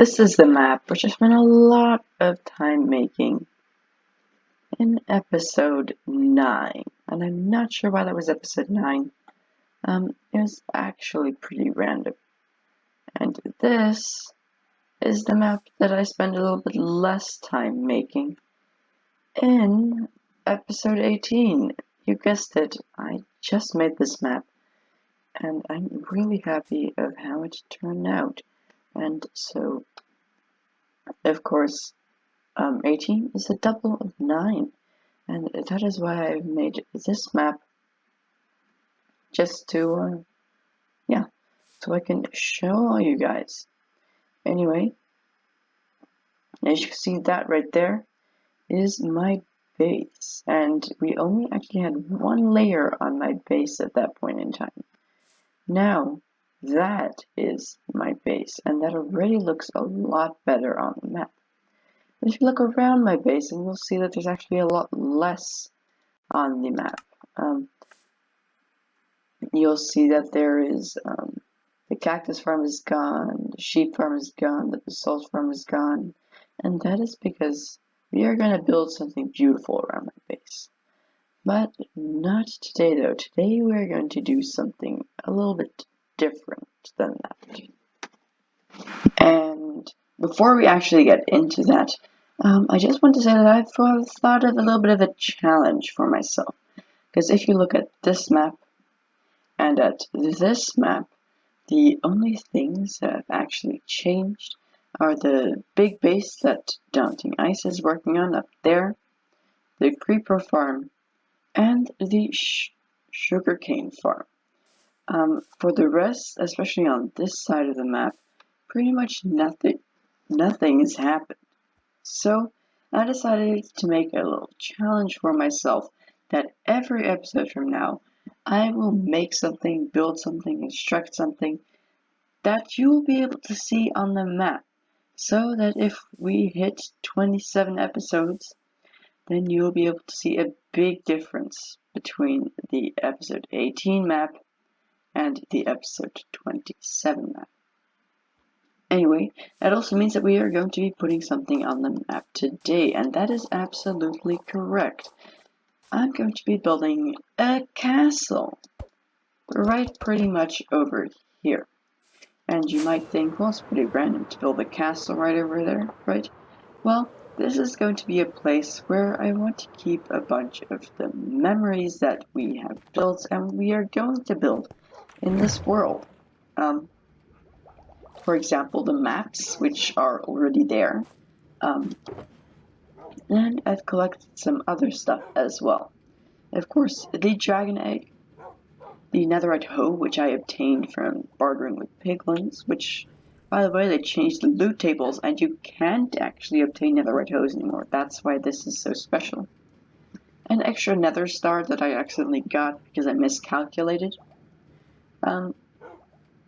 This is the map which I spent a lot of time making in episode 9, and I'm not sure why that was episode 9. It was actually pretty random. And this is the map that I spent a little bit less time making in episode 18. You guessed it, I just made this map, and I'm really happy of how it turned out. And so, of course, 18 is a double of 9, and that is why I've made this map, just to, so I can show all you guys. Anyway, as you can see, that right there is my base, and we only actually had one layer on my base at that point in time. Now, that is my base, and that already looks a lot better on the map. If you look around my base, and you'll see that there's actually a lot less on the map. You'll see that there is the cactus farm is gone, the sheep farm is gone, the basalt farm is gone, and that is because we are going to build something beautiful around my base. But not today though. Today we're going to do something a little bit different than that. And before we actually get into that, I just want to say that I've thought of a little bit of a challenge for myself. Because if you look at this map and at this map, the only things that have actually changed are the big base that Daunting Ice is working on up there, the creeper farm, and the sugarcane farm. For the rest, especially on this side of the map, pretty much nothing has happened. So I decided to make a little challenge for myself that every episode from now, I will make something, build something, construct something that you will be able to see on the map, so that if we hit 27 episodes, then you will be able to see a big difference between the episode 18 map and the episode 27 map. Anyway, that also means that we are going to be putting something on the map today, and that is absolutely correct. I'm going to be building a castle right pretty much over here. And you might think, well, it's pretty random to build a castle right over there, right? Well, this is going to be a place where I want to keep a bunch of the memories that we have built and we are going to build in this world. For example, the maps, which are already there. And I've collected some other stuff as well. Of course, the dragon egg, the netherite hoe, which I obtained from bartering with piglins, which, by the way, they changed the loot tables and you can't actually obtain netherite hoes anymore. That's why this is so special. An extra nether star that I accidentally got because I miscalculated.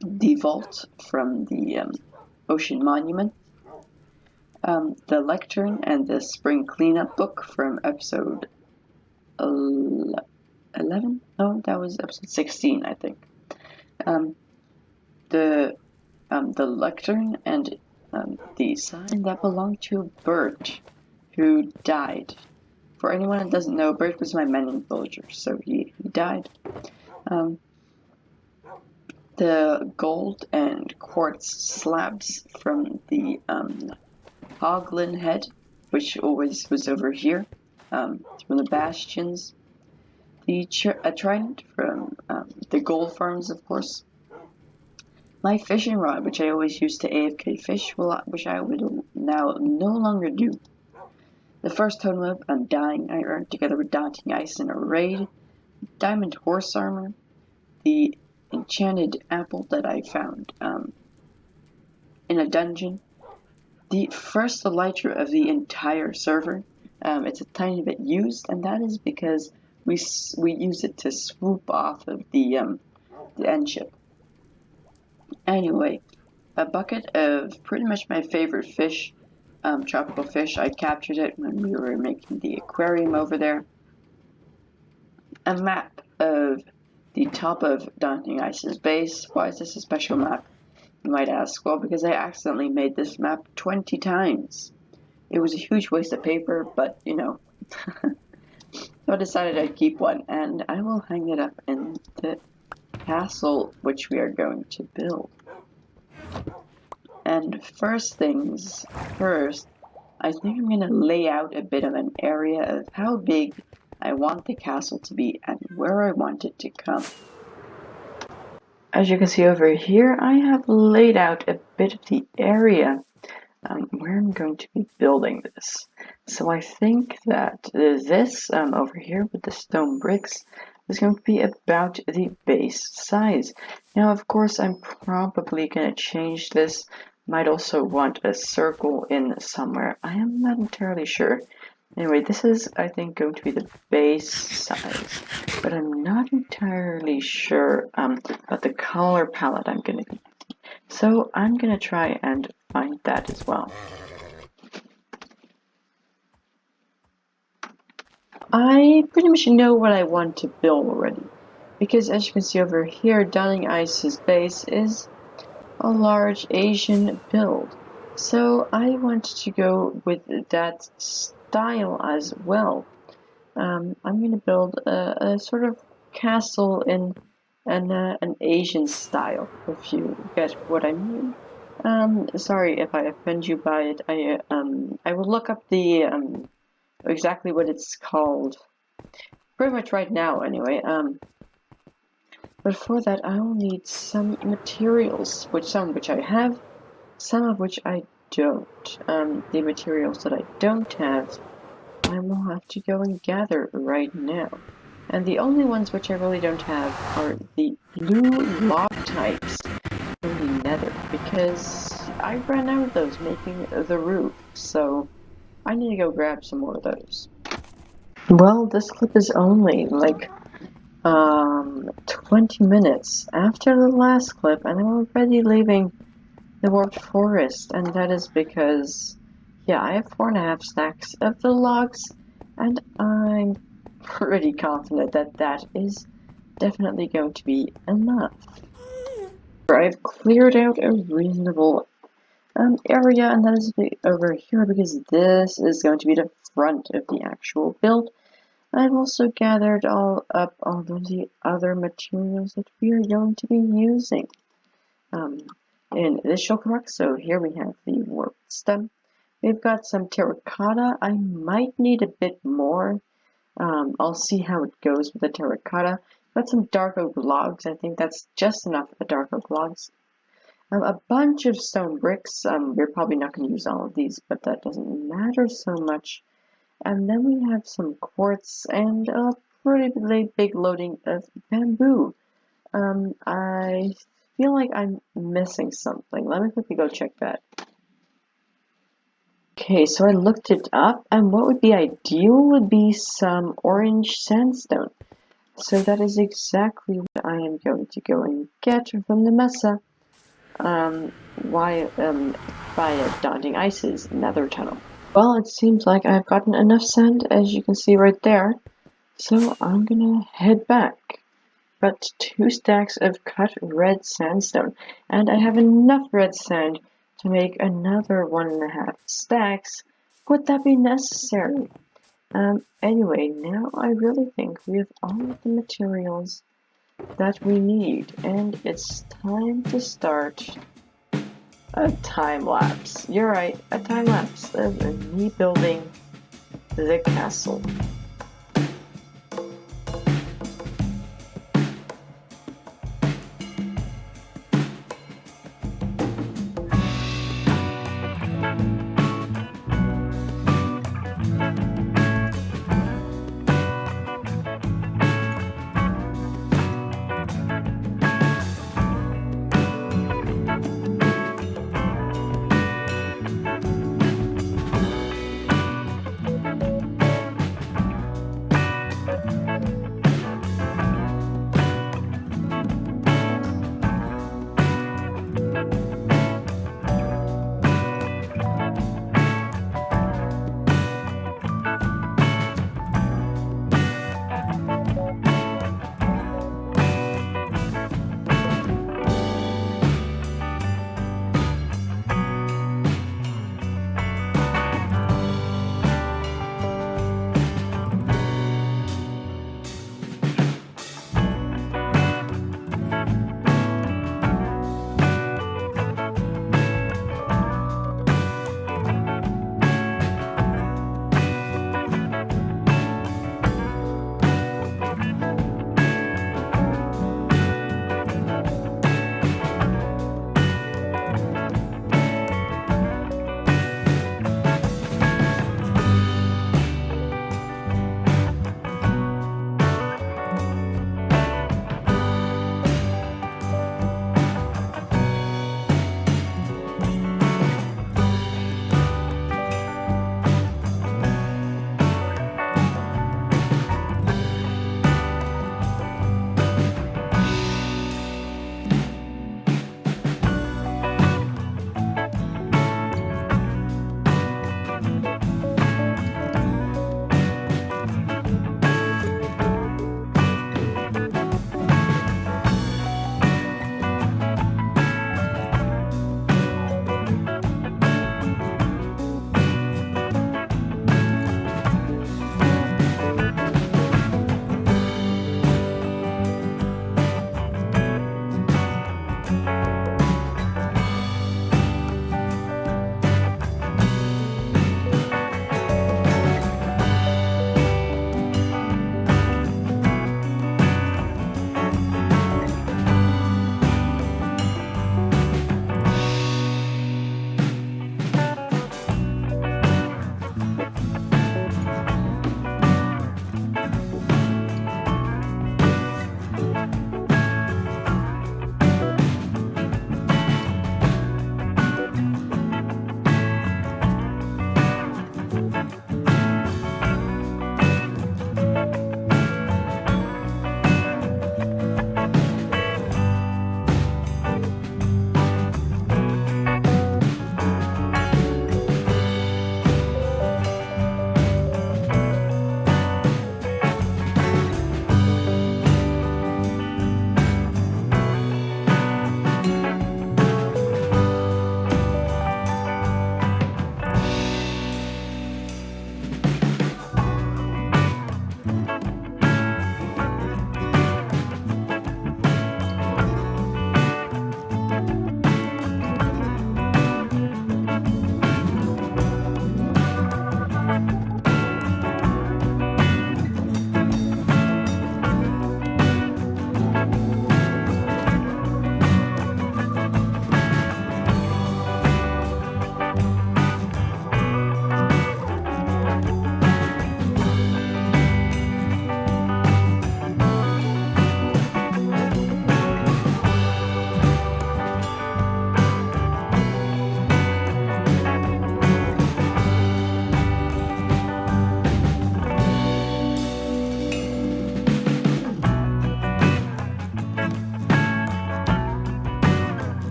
The vault from the ocean monument. The lectern and the spring cleanup book from episode 11? No, that was episode 16, I think. The lectern and the sign that belonged to a bird who died. For anyone that doesn't know, Bert was my mending villager, so he died. The gold and quartz slabs from the Hoglin head, which always was over here, from the bastions. The trident from the gold farms, of course. My fishing rod, which I always used to AFK fish, which I would now no longer do. The first totem of Undying I earned together with Daunting Ice in a raid. Diamond horse armor. The enchanted apple that I found in a dungeon. The first elytra of the entire server. It's a tiny bit used, and that is because we use it to swoop off of the end ship. Anyway, a bucket of pretty much my favorite fish, tropical fish. I captured it when we were making the aquarium over there. A map of the top of Daunting Ice's base. Why is this a special map? you might ask. Well, because I accidentally made this map 20 times. It was a huge waste of paper, but you know. So I decided I'd keep one, and I will hang it up in the castle which we are going to build. And first things first, I think I'm going to lay out a bit of an area of how big I want the castle to be and where I want it to come. As you can see over here, I have laid out a bit of the area where I'm going to be building this. So I think that this over here with the stone bricks is going to be about the base size. Now, of course, I'm probably going to change this. Might also want a circle in somewhere. I am not entirely sure. Anyway, this is, I think, going to be the base size, but I'm not entirely sure about the color palette I'm going to be. So I'm going to try and find that as well. I pretty much know what I want to build already, because as you can see over here, Dunning Ice's base is a large Asian build. So I want to go with that style as well. I'm going to build a sort of castle in an Asian style, if you get what I mean. Sorry if I offend you by it. I will look up the exactly what it's called pretty much right now anyway. But for that I will need some materials, some of which I have, some of which I don't. The materials that I don't have, I will have to go and gather right now. And the only ones which I really don't have are the blue log types from the nether, because I ran out of those making the roof, so I need to go grab some more of those. Well, this clip is only like 20 minutes after the last clip, and I'm already leaving the warped forest, and that is because, yeah, I have 4.5 stacks of the logs, and I'm pretty confident that that is definitely going to be enough. I've cleared out a reasonable area, and that is over here because this is going to be the front of the actual build. I've also gathered all of the other materials that we are going to be using in this shulker. So here we have the warped stem. We've got some terracotta. I might need a bit more. I'll see how it goes with the terracotta. Got some dark oak logs. I think that's just enough of the dark oak logs. A bunch of stone bricks. We're probably not going to use all of these, but that doesn't matter so much. And then we have some quartz and a pretty big loading of bamboo. I feel like I'm missing something. Let me quickly go check that. Okay, so I looked it up, and what would be ideal would be some orange sandstone. So that is exactly what I am going to go and get from the Mesa via Daunting Ice's nether tunnel. Well, it seems like I've gotten enough sand, as you can see right there, so I'm gonna head back. Got 2 stacks of cut red sandstone, and I have enough red sand to make another 1.5 stacks. Would that be necessary? Anyway, now I really think we have all of the materials that we need, and it's time to start a time lapse. You're right, a time lapse of me building the castle.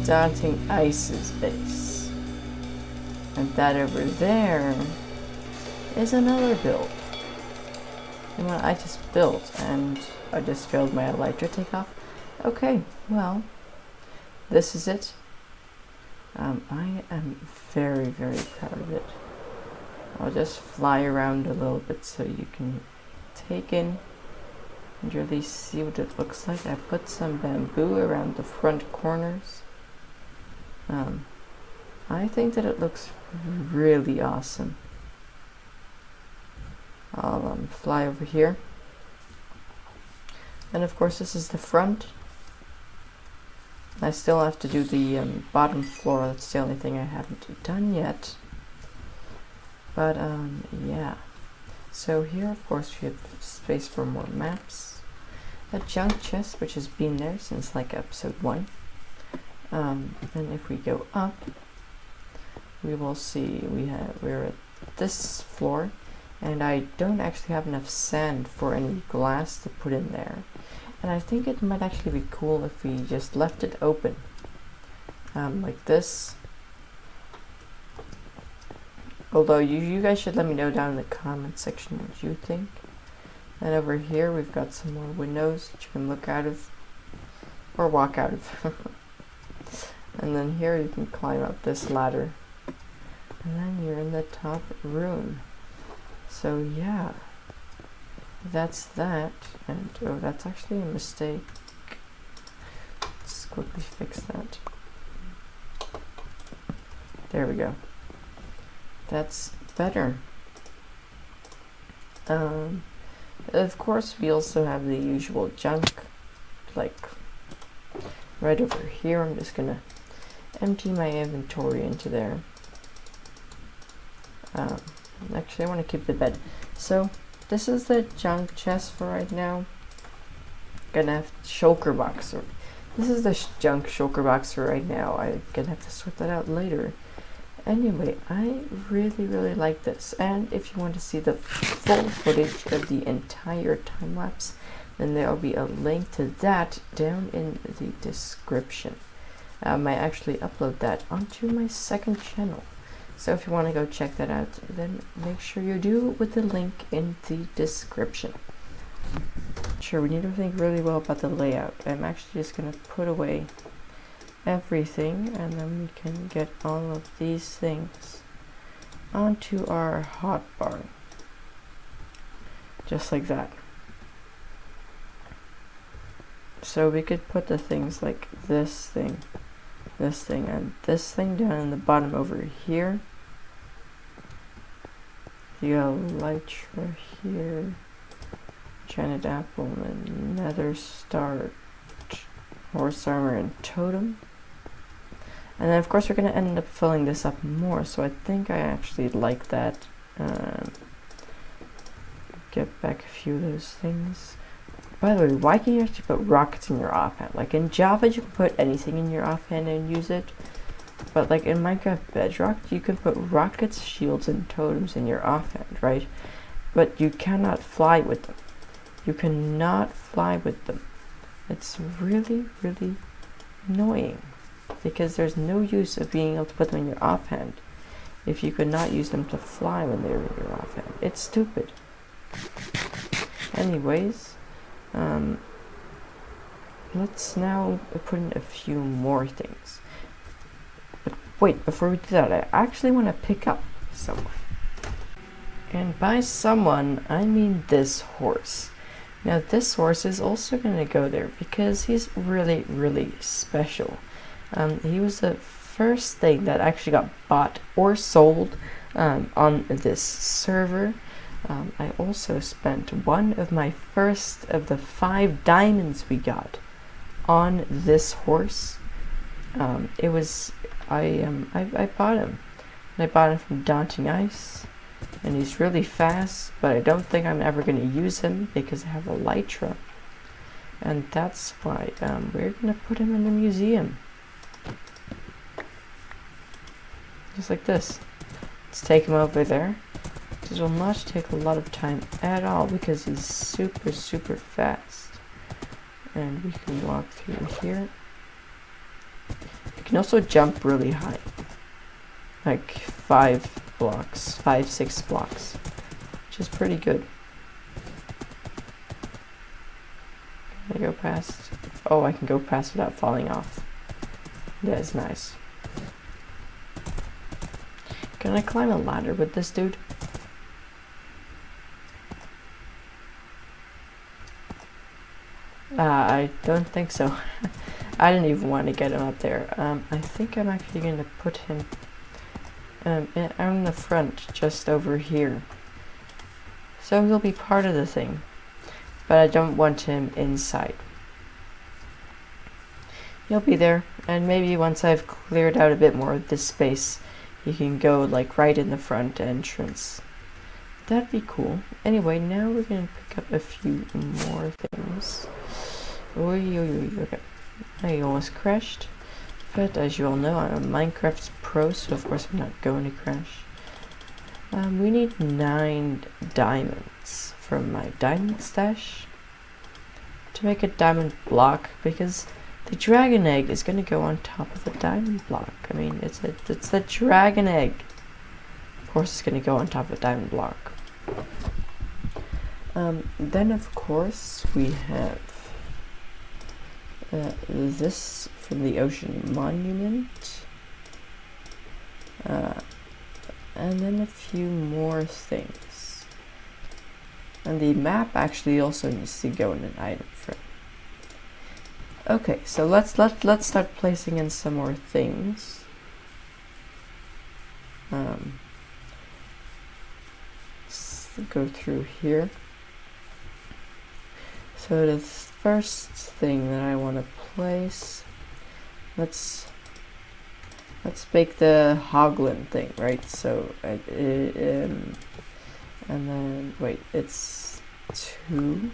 Daunting Ice's base. And that over there is another build. And what I just built, and I just failed my elytra takeoff. Okay, well, this is it. I am very, very proud of it. I'll just fly around a little bit so you can take in and really see what it looks like. I put some bamboo around the front corners. I think that it looks really awesome. I'll fly over here. And of course this is the front. I still have to do the bottom floor. That's the only thing I haven't done yet. But yeah. So here of course we have space for more maps. A junk chest which has been there since like episode 1. And if we go up, we will see we're at this floor, and I don't actually have enough sand for any glass to put in there. And I think it might actually be cool if we just left it open, like this. Although you guys should let me know down in the comment section what you think. And over here we've got some more windows that you can look out of, or walk out of. And then here you can climb up this ladder, and then you're in the top room. So yeah, that's that. And oh, that's actually a mistake. Let's quickly fix that. There we go. That's better. Of course we also have the usual junk, like right over here. I'm just gonna empty my inventory into there. Actually I want to keep the bed. So this is the junk chest for right now. Gonna have shulker box. This is the junk shulker box for right now. I'm gonna have to sort that out later. Anyway, I really like this, and if you want to see the full footage of the entire time lapse, then there will be a link to that down in the description. I actually upload that onto my second channel, so if you want to go check that out, then make sure you do with the link in the description. Sure, we need to think really well about the layout. I'm actually just going to put away everything, and then we can get all of these things onto our hotbar, just like that. So we could put the things like this thing, and this thing down in the bottom over here. The elytra here, Janet apple, and nether star, horse armor, and totem. And then of course we're going to end up filling this up more, so I think I actually like that. Get back a few of those things. By the way, why can you actually put rockets in your offhand? Like in Java you can put anything in your offhand and use it, but like in Minecraft Bedrock you can put rockets, shields, and totems in your offhand, right? But you cannot fly with them. You cannot fly with them. It's really annoying, because there's no use of being able to put them in your offhand if you could not use them to fly when they're in your offhand. It's stupid. Anyways, let's now put in a few more things. But wait, before we do that, I actually want to pick up someone. And by someone, I mean this horse. Now this horse is also going to go there because he's really special. He was the first thing that actually got bought or sold on this server. I also spent one of my first of the 5 diamonds we got on this horse. It was I bought him. And I bought him from Daunting Ice, and he's really fast, but I don't think I'm ever going to use him because I have elytra, and that's why we're going to put him in the museum. Just like this. Let's take him over there. This will not take a lot of time at all because he's super fast. And we can walk through here. can also jump really high. Like 5 blocks, 6 blocks. Which is pretty good. Can I go past? Oh, I can go past without falling off. That is nice. Can I climb a ladder with this dude? I don't think so. I didn't even want to get him up there. I think I'm actually going to put him on the front, just over here. So he'll be part of the thing. But I don't want him inside. He'll be there, and maybe once I've cleared out a bit more of this space, he can go like right in the front entrance. That'd be cool. Anyway, now we're gonna pick up a few more things. Okay. I almost crashed, but as you all know, I'm a Minecraft pro, so of course I'm not going to crash. We need 9 diamonds from my diamond stash to make a diamond block, because the dragon egg is going to go on top of a diamond block. I mean, it's the dragon egg. Of course it's going to go on top of a diamond block. Then of course we have this from the ocean monument. And then a few more things. And the map actually also needs to go in an item frame. Okay, so let's start placing in some more things. Let's go through here. So the first thing that I want to place, let's make the Hoglin thing, right? So and then wait, it's 2.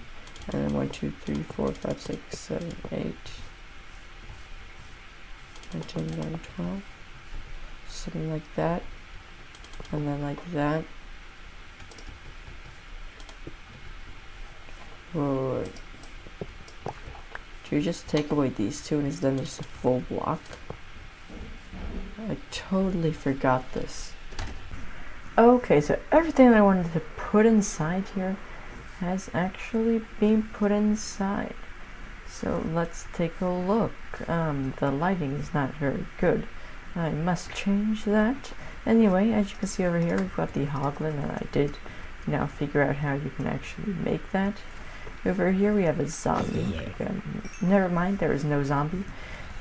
And then 1, 2, 3, 4, 5, 6, 7, 8, 9, 10, 11, 12, something like that, and then like that. Whoa. Do you just take away these two and is then just a full block? I totally forgot this. Okay, so everything that I wanted to put inside here has actually been put inside. So let's take a look. The lighting is not very good. I must change that. Anyway, as you can see over here, we've got the Hoglin, and I did now figure out how you can actually make that. Over here we have a zombie. Never mind, there is no zombie.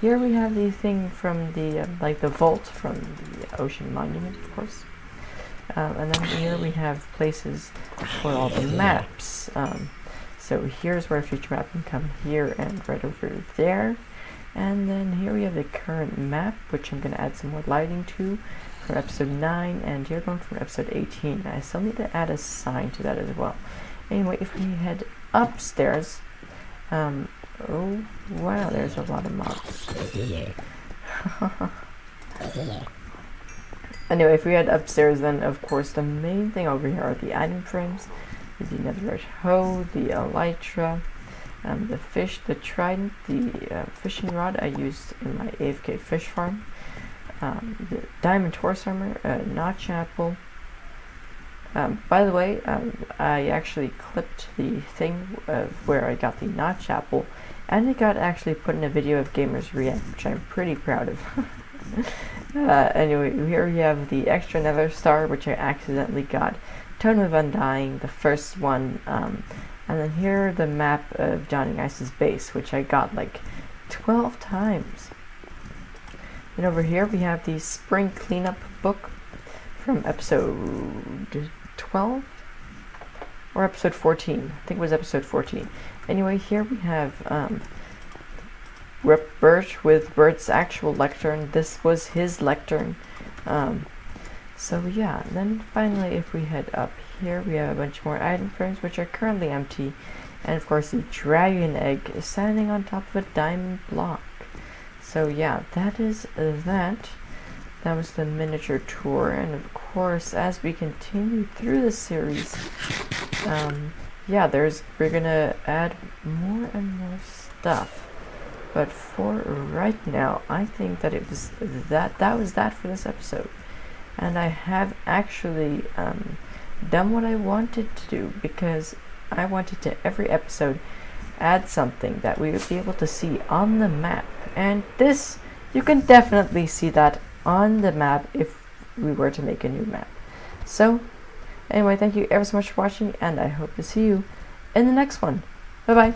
Here we have the thing from the, like the vault from the ocean monument, of course. And then here we have places for all the maps. So here's where a future map can come here and right over there. And then here we have the current map, which I'm going to add some more lighting to for episode 9, and here going for episode 18. I still need to add a sign to that as well. Anyway, if we head upstairs, oh wow, there's a lot of mobs. Anyway, if we head upstairs, then of course the main thing over here are the item frames, the netherite hoe, the elytra, the fish, the trident, the fishing rod I used in my AFK fish farm, the diamond horse armor, notch apple. By the way, I actually clipped the thing of where I got the notch apple, and it got actually put in a video of Gamers React, which I'm pretty proud of. Anyway, here we have the extra nether star, which I accidentally got. Tone of Undying, the first one, and then here the map of Johnny Ice's base, which I got like 12 times. And over here we have the spring cleanup book from episode 12 or episode 14. I think it was episode 14. Anyway, here we have Bert with Bert's actual lectern. This was his lectern. So yeah, then finally if we head up here, we have a bunch more item frames which are currently empty, and of course the dragon egg is standing on top of a diamond block. So yeah, that is that. That was the miniature tour, and of course as we continue through the series, yeah, we're gonna add more and more stuff. But for right now, I think that it was that was that for this episode. And I have actually done what I wanted to do, because I wanted to every episode add something that we would be able to see on the map. And this, you can definitely see that on the map if we were to make a new map. So, anyway, thank you ever so much for watching, and I hope to see you in the next one. Bye bye.